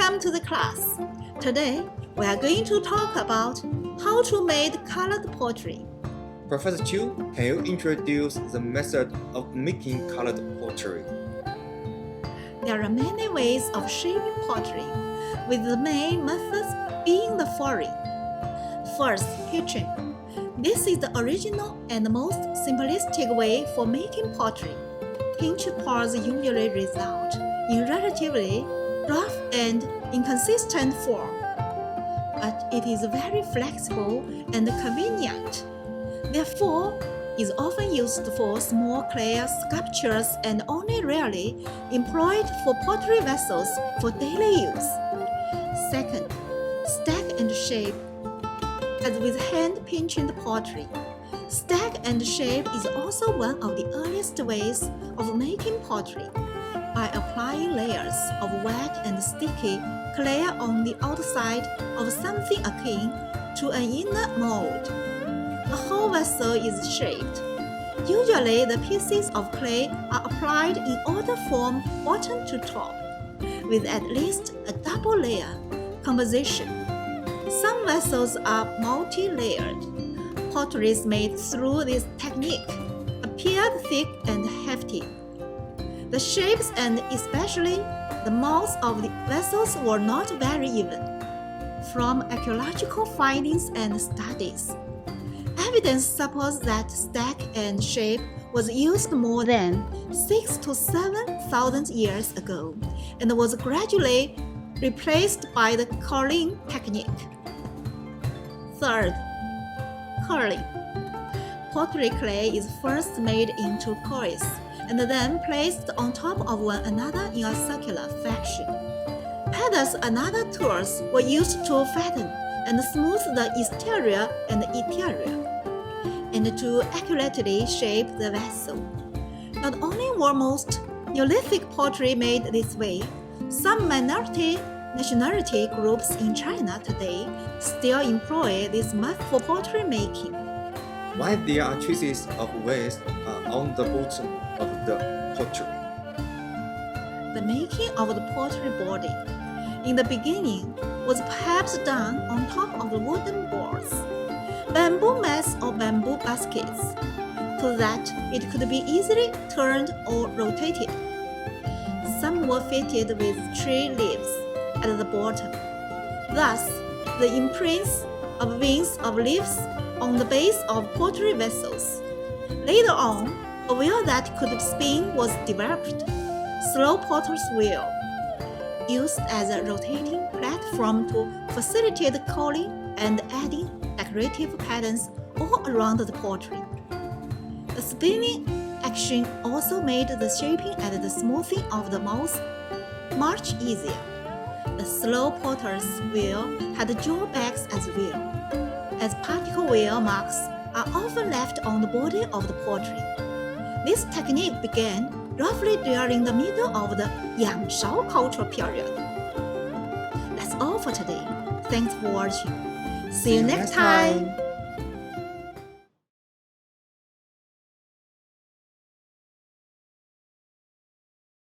Welcome to the class. Today, we are going to talk about how to make colored pottery. Professor Chu, can you introduce the method of making colored pottery? There are many ways of shaping pottery, with the main methods being the following. First, pitching. This is the original and most simplistic way for making pottery. Pinch pours usually result in relatively rough and inconsistent form, but it is very flexible and convenient. Therefore, is often used for small clay sculptures and only rarely employed for pottery vessels for daily use. Second, stack and shape. As with hand-pinching pottery, stack and shape is also one of the earliest ways of making pottery, by applying layers of wet and sticky clay on the outside of something akin to an inner mold. The whole vessel is shaped. Usually, the pieces of clay are applied in order from bottom to top, with at least a double layer composition. Some vessels are multi-layered. Potteries made through this technique appeared thick and hefty. The shapes and especially the mouths of the vessels were not very even. From archaeological findings and studies, evidence supports that stack and shape was used more than 6,000 to 7,000 years ago and was gradually replaced by the curling technique. Third, curling. Pottery clay is first made into coils and then placed on top of one another in a circular fashion. Paddles and other tools were used to flatten and smooth the exterior and interior, and to accurately shape the vessel. Not only were most Neolithic pottery made this way, some minority nationality groups in China today still employ this method for pottery making. Why there are traces of waste on the bottom of the pottery? The making of the pottery body in the beginning was perhaps done on top of the wooden boards, bamboo mats or bamboo baskets, so that it could be easily turned or rotated. Some were fitted with tree leaves at the bottom. Thus, the imprints of wings of leaves on the base of pottery vessels. Later on, a wheel that could spin was developed, slow potter's wheel, used as a rotating platform to facilitate curling and adding decorative patterns all around the pottery. The spinning action also made the shaping and the smoothing of the mouth much easier. The slow potter's wheel had drawbacks as well, as particle wheel marks are often left on the body of the pottery. This technique began roughly during the middle of the Yang Shao cultural period. That's all for today. Thanks for watching. See you next time.